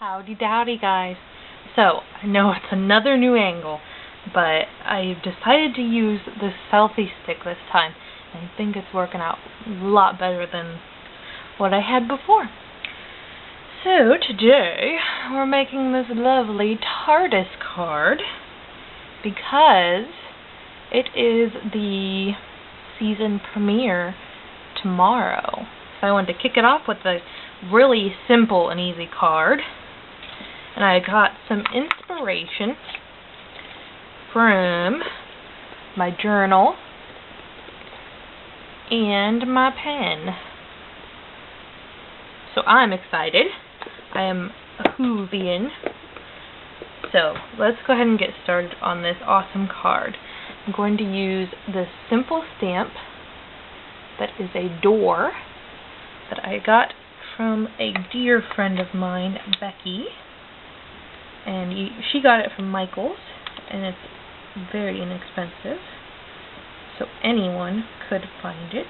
Howdy dowdy, guys. So, I know it's another new angle, but I've decided to use this selfie stick this time, and I think it's working out a lot better than what I had before. So, today, we're making this lovely Tardis card, because it is the season premiere tomorrow. So I wanted to kick it off with a really simple and easy card. And I got some inspiration from my journal and my pen. So I'm excited. I am a Whovian. So let's go ahead and get started on this awesome card. I'm going to use this simple stamp that is a door that I got from a dear friend of mine, Becky. And she got it from Michael's, and it's very inexpensive, so anyone could find it.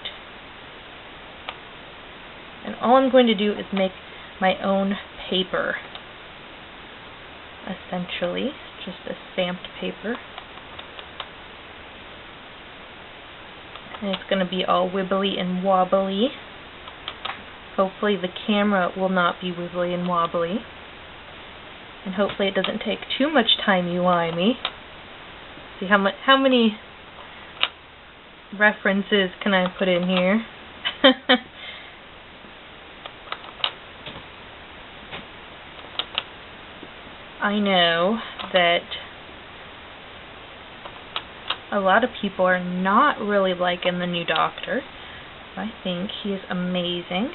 And all I'm going to do is make my own paper, essentially, just a stamped paper. And it's going to be all wibbly and wobbly. Hopefully the camera will not be wibbly and wobbly. And hopefully it doesn't take too much timey-wimey. See how many references can I put in here? I know that a lot of people are not really liking the new Doctor. I think he is amazing.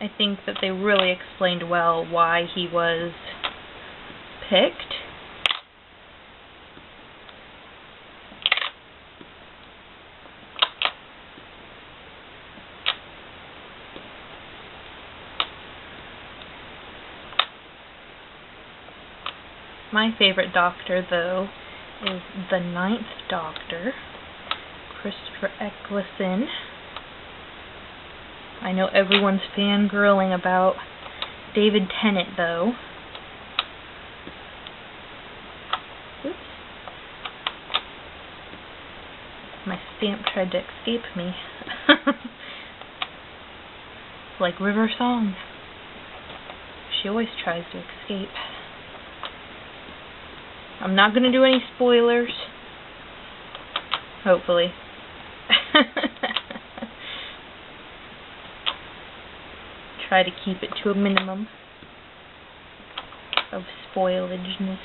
I think that they really explained well why he was picked. My favorite Doctor, though, is the 9th Doctor, Christopher Eccleston. I know everyone's fangirling about David Tennant, though. Oops. My stamp tried to escape me. Like River Song. She always tries to escape. I'm not going to do any spoilers. Hopefully. Try to keep it to a minimum of spoilageness.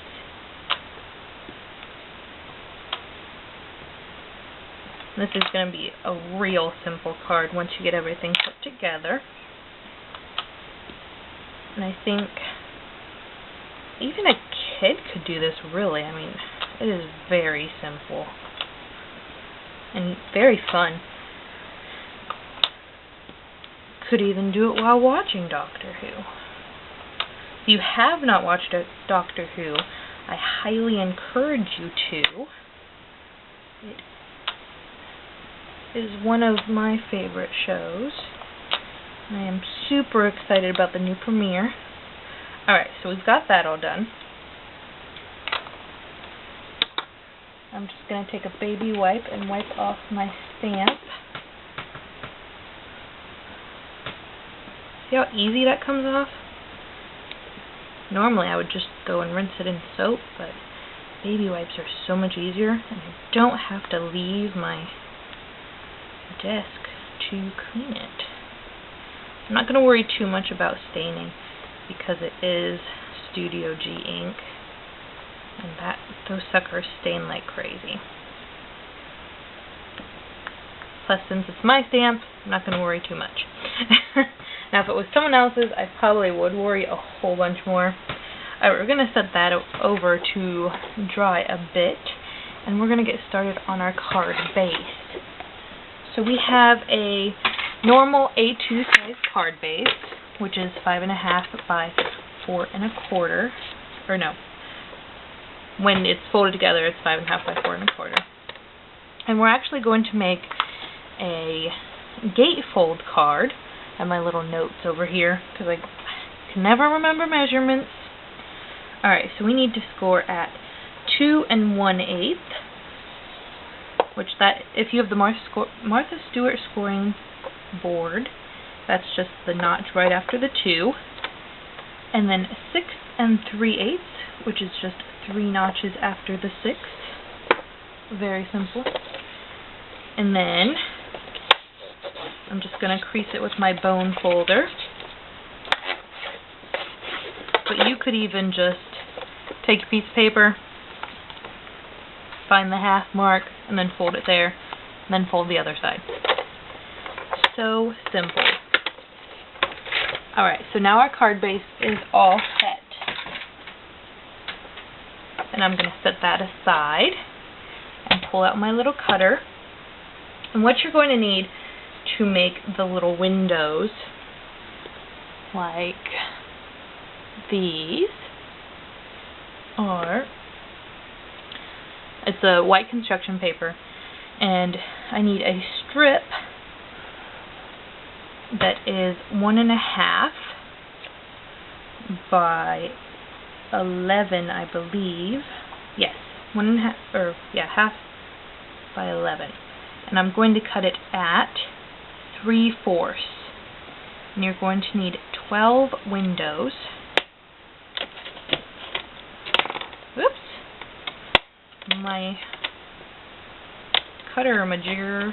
This is going to be a real simple card once you get everything put together. And I think even a kid could do this, really. I mean, it is very simple and very fun. Could even do it while watching Doctor Who. If you have not watched Doctor Who, I highly encourage you to. It is one of my favorite shows. I am super excited about the new premiere. Alright, so we've got that all done. I'm just going to take a baby wipe and wipe off my stamp. See how easy that comes off? Normally I would just go and rinse it in soap, but baby wipes are so much easier, and I don't have to leave my desk to clean it. I'm not going to worry too much about staining, because it is Studio G ink, and those suckers stain like crazy. Plus, since it's my stamp, I'm not going to worry too much. Now, if it was someone else's, I probably would worry a whole bunch more. Alright, we're going to set that over to dry a bit, and we're going to get started on our card base. So we have a normal A2 size card base, which is 5.5 by 4 1/4. Or no, when it's folded together, it's 5.5 by 4 1/4. And we're actually going to make a gatefold card I have my little notes over here because I can never remember measurements. Alright, so we need to score at 2 1/8, which that, if you have the Martha Stewart scoring board, that's just the notch right after the 2. And then 6 3/8, which is just 3 notches after the 6. Very simple. And then I'm just going to crease it with my bone folder. But you could even just take a piece of paper, find the half mark, and then fold it there, and then fold the other side. So simple. Alright, so now our card base is all set. And I'm going to set that aside and pull out my little cutter. And what you're going to need to make the little windows, like these, are, it's a white construction paper, and I need a strip that is 1.5 by 11, I believe. Yes, 1.5, or yeah, half by 11. And I'm going to cut it at 3/4. And you're going to need 12 windows. Whoops. My cutter-majigger.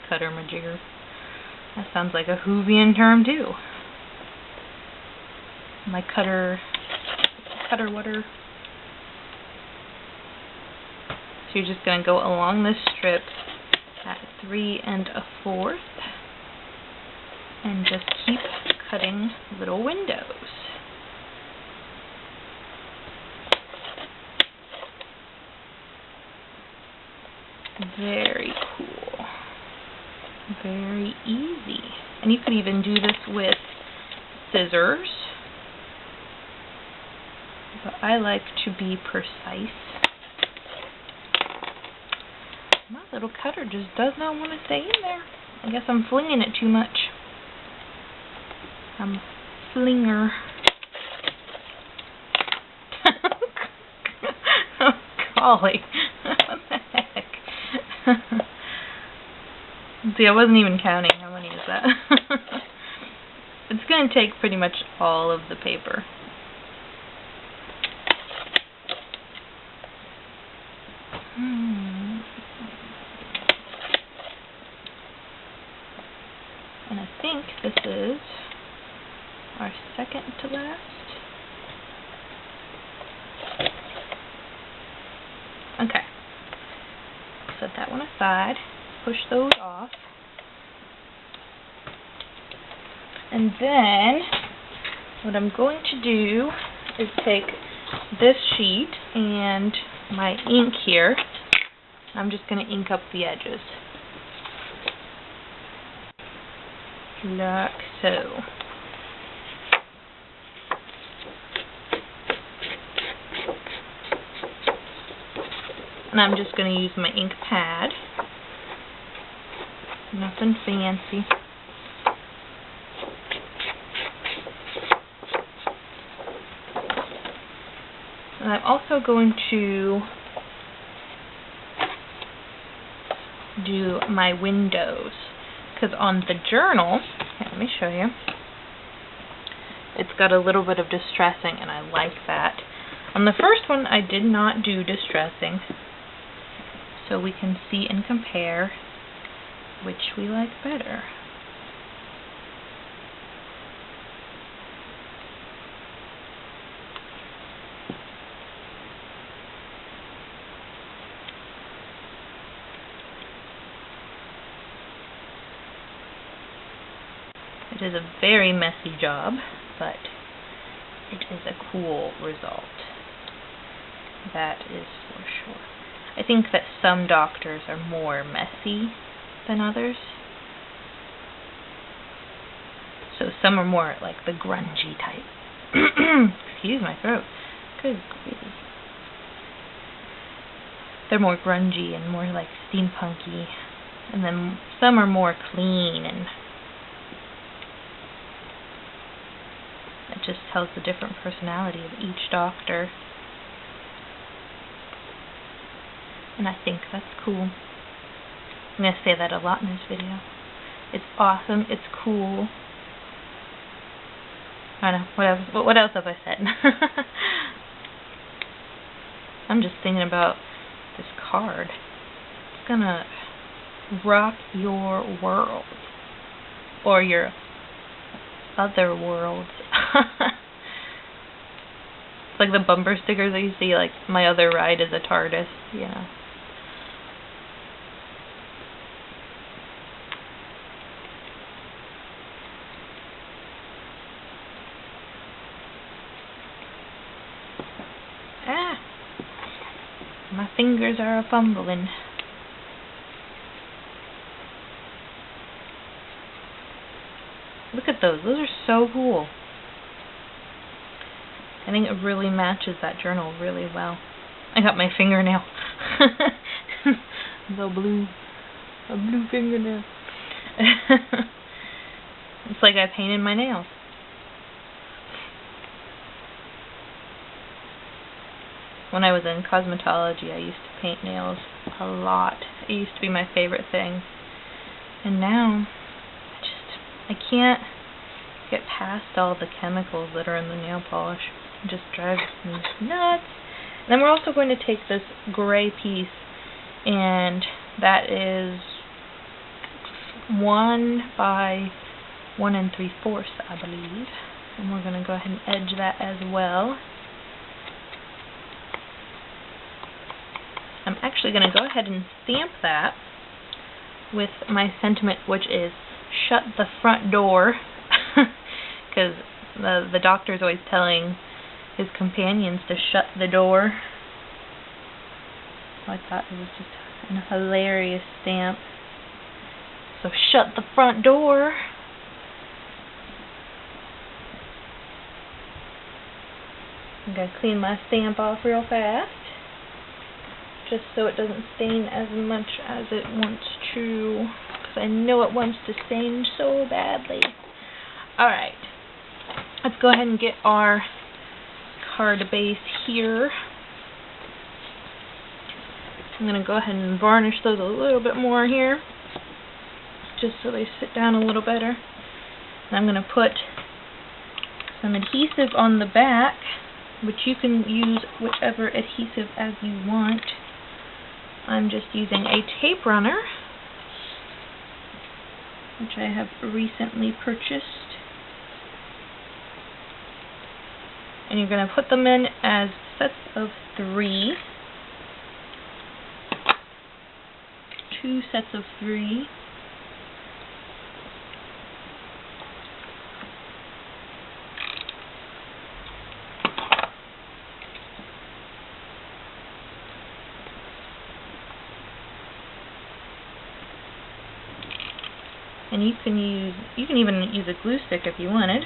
Cutter-majigger. That sounds like a Whovian term too. My cutter-water. So you're just going to go along this strip at 3 1/4 and just keep cutting little windows. Very cool. Very easy. And you could even do this with scissors, but I like to be precise. My little cutter just does not want to stay in there. I guess I'm flinging it too much. I'm a flinger. Oh, golly. What the heck? See, I wasn't even counting. How many is that? It's going to take pretty much all of the paper. And I think this is our second to last. Okay. Set that one aside. Push those off. And then what I'm going to do is take this sheet and my ink here. I'm just going to ink up the edges. Like so. And I'm just going to use my ink pad. Nothing fancy. And I'm also going to do my windows, because on the journal, here, let me show you, it's got a little bit of distressing, and I like that. On the first one, I did not do distressing, so we can see and compare which we like better. It is a very messy job, but it is a cool result. That is for sure. I think that some doctors are more messy than others. So some are more like the grungy type. Excuse my throat. Good grief. They're more grungy and more like steampunky. And then some are more clean and just tells the different personality of each Doctor. And I think that's cool. I'm going to say that a lot in this video. It's awesome. It's cool. I don't know. What else have I said? I'm just thinking about this card. It's going to rock your world. Or your other worlds. It's like the bumper stickers that you see, like, my other ride is a Tardis, you know. My fingers are a-fumbling. Look at those. Those are so cool. I think it really matches that journal really well. I got my fingernail. The blue. A blue fingernail. It's like I painted my nails. When I was in cosmetology, I used to paint nails a lot. It used to be my favorite thing. And now, I can't get past all the chemicals that are in the nail polish. It just drives me nuts. And then we're also going to take this gray piece, and that is 1 by 1 3/4, I believe. And we're going to go ahead and edge that as well. I'm actually going to go ahead and stamp that with my sentiment, which is shut the front door, because the Doctor's always telling his companions to shut the door. So I thought it was just a hilarious stamp. So shut the front door. I'm going to clean my stamp off real fast, just so it doesn't stain as much as it wants to, because I know it wants to stain so badly. Alright, let's go ahead and get our card base here. I'm going to go ahead and varnish those a little bit more here, just so they sit down a little better. And I'm going to put some adhesive on the back, which you can use whichever adhesive as you want. I'm just using a tape runner, which I have recently purchased. And you're going to put them in as sets of 3. 2 sets of 3. And you can even use a glue stick if you wanted,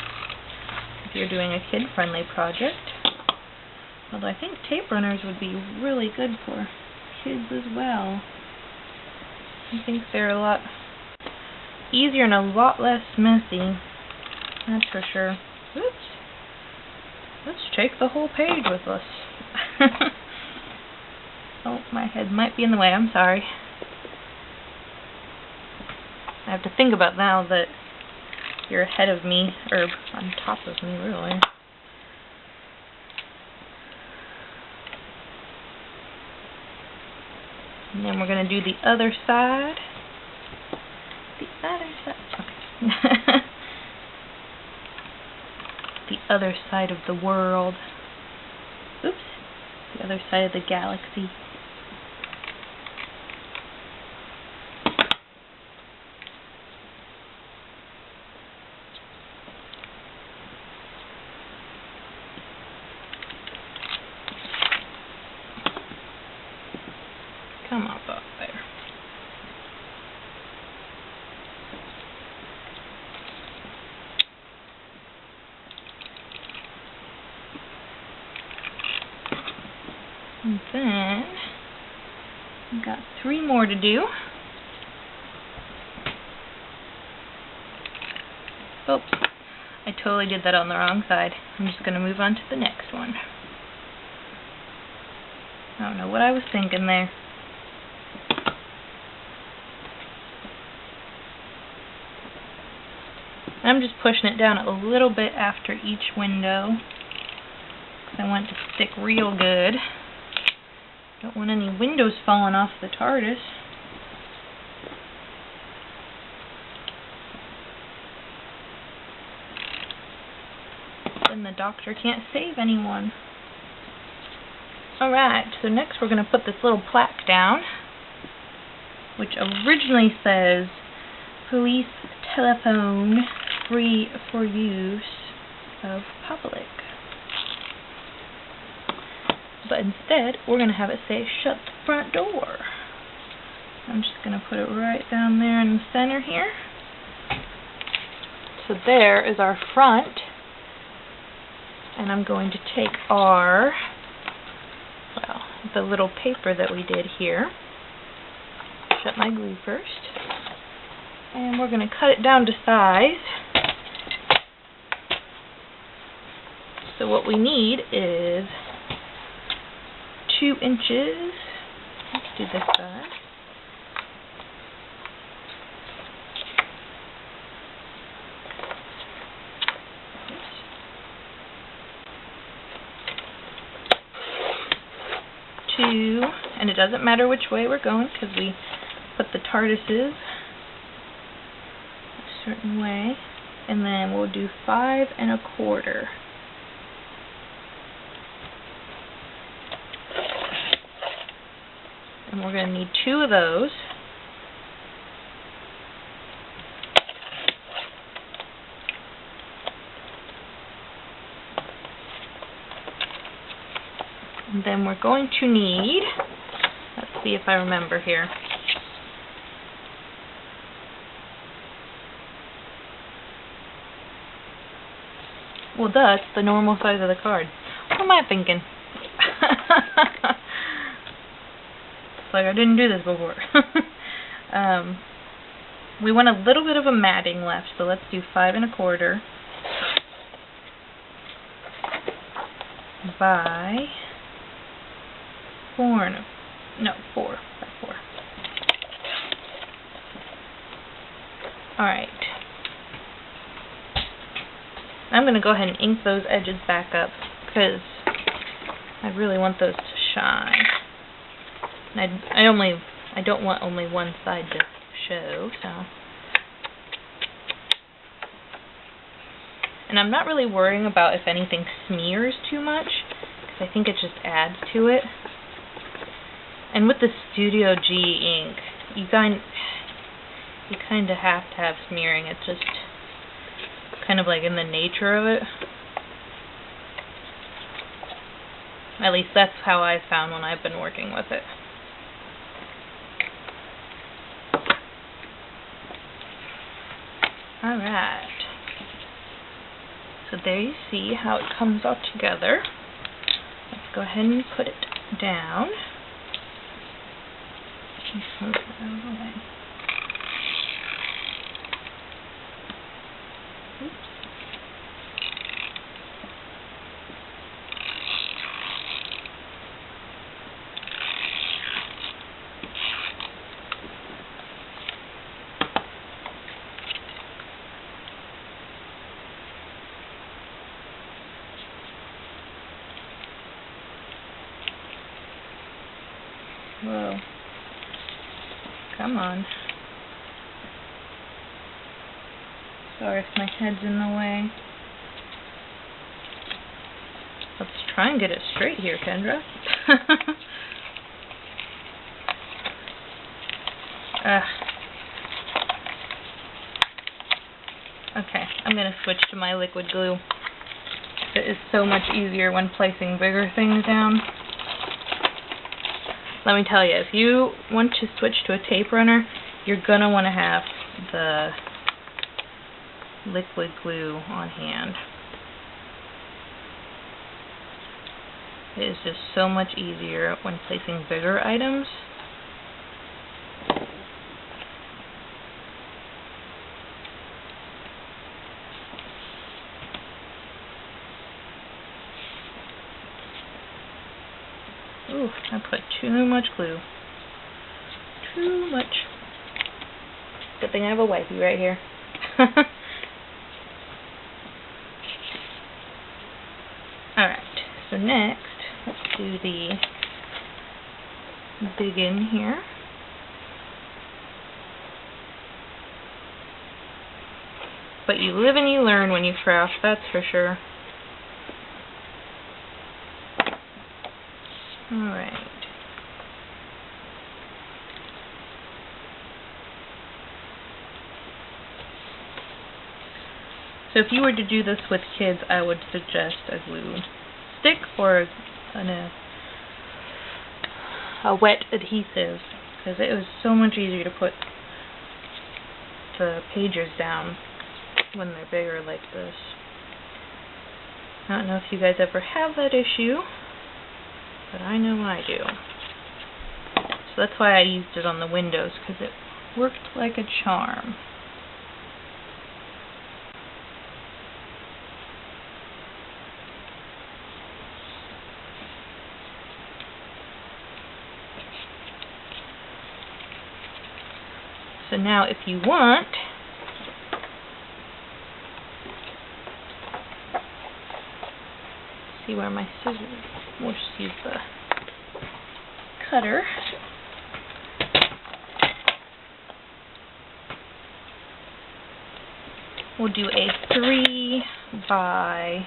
if you're doing a kid-friendly project. Although I think tape runners would be really good for kids as well. I think they're a lot easier and a lot less messy, that's for sure. Oops. Let's take the whole page with us. Oh, my head might be in the way, I'm sorry. I have to think about now that you're ahead of me, or on top of me, really. And then we're going to do the other side. The other side. Okay. The other side of the world. Oops. The other side of the galaxy. Come up there. And then we've got 3 more to do. Oops. I totally did that on the wrong side. I'm just going to move on to the next one. I don't know what I was thinking there. I'm just pushing it down a little bit after each window, because I want it to stick real good. Don't want any windows falling off the Tardis. Then the Doctor can't save anyone. Alright, so next we're going to put this little plaque down, which originally says, "Police telephone free for use of public." But instead, we're going to have it say, "Shut the front door." I'm just going to put it right down there in the center here. So there is our front. And I'm going to take our, well, the little paper that we did here. Shut my glue first. And we're going to cut it down to size. So what we need is 2 inches. Let's do this side. And it doesn't matter which way we're going because we put the Tardises a certain way, and then we'll do 5 1/4. And we're going to need 2 of those. And then we're going to need, let's see if I remember here. Well, that's the normal size of the card. What am I thinking? It's like I didn't do this before. We want a little bit of a matting left, so let's do 5 1/4 by 4 by 4. Alright. I'm going to go ahead and ink those edges back up because I really want those to shine. And I don't want only one side to show, so. And I'm not really worrying about if anything smears too much, because I think it just adds to it. And with the Studio G ink, you kind of have to have smearing. It's just kind of like in the nature of it. At least that's how I've found when I've been working with it. Alright. So there you see how it comes all together. Let's go ahead and put it down. Move it out of the way. Oops. Whoa. Come on. Sorry if my head's in the way. Let's try and get it straight here, Kendra. Okay, I'm going to switch to my liquid glue. It is so much easier when placing bigger things down. Let me tell you, if you want to switch to a tape runner, you're going to want to have the liquid glue on hand. It is just so much easier when placing bigger items. Ooh, I put too much glue. Too much. Good thing I have a wipey right here. Alright, so next, let's do the big end here. But you live and you learn when you craft, that's for sure. Alright. So if you were to do this with kids, I would suggest a glue stick or a wet adhesive, because it was so much easier to put the pages down when they're bigger like this. I don't know if you guys ever have that issue, but I know I do. So that's why I used it on the windows, because it worked like a charm. So now if you want, see where my scissors, we'll just use the cutter. We'll do a 3 by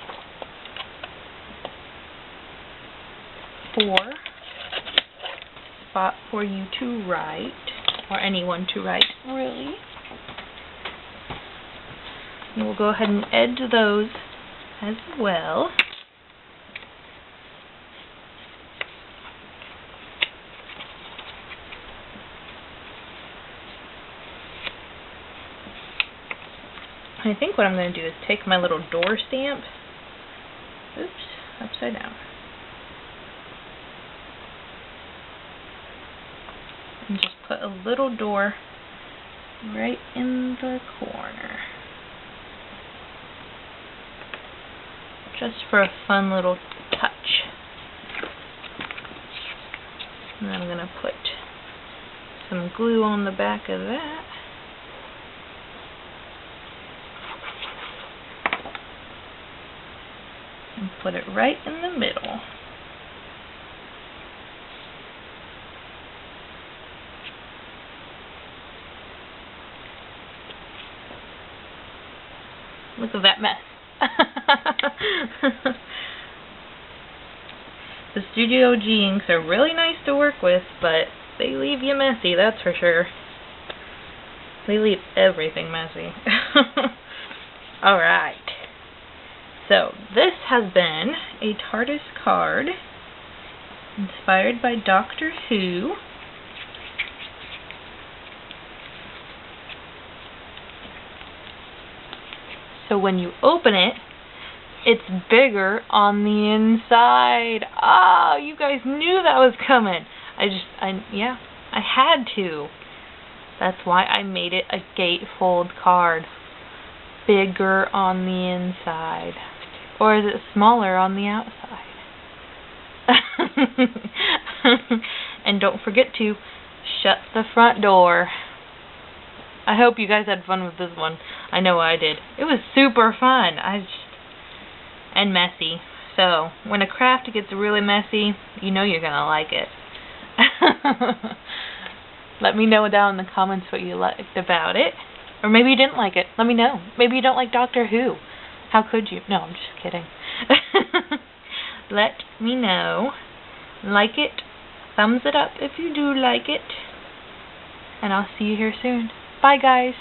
4 spot for you to write. Or anyone to write, really. And we'll go ahead and edge those as well. I think what I'm going to do is take my little door stamp. Oops, upside down. And just put a little door right in the corner. Just for a fun little touch. And then I'm going to put some glue on the back of that. And put it right in the middle. Look at that mess. The Studio G inks are really nice to work with, but they leave you messy, that's for sure. They leave everything messy. Alright. So, this has been a Tardis card inspired by Doctor Who. So when you open it, it's bigger on the inside. Oh, you guys knew that was coming. Yeah, I had to. That's why I made it a gatefold card. Bigger on the inside. Or is it smaller on the outside? And don't forget to shut the front door. I hope you guys had fun with this one. I know I did. It was super fun. And messy. So, when a craft gets really messy, you know you're going to like it. Let me know down in the comments what you liked about it. Or maybe you didn't like it. Let me know. Maybe you don't like Doctor Who. How could you? No, I'm just kidding. Let me know. Like it. Thumbs it up if you do like it. And I'll see you here soon. Bye, guys.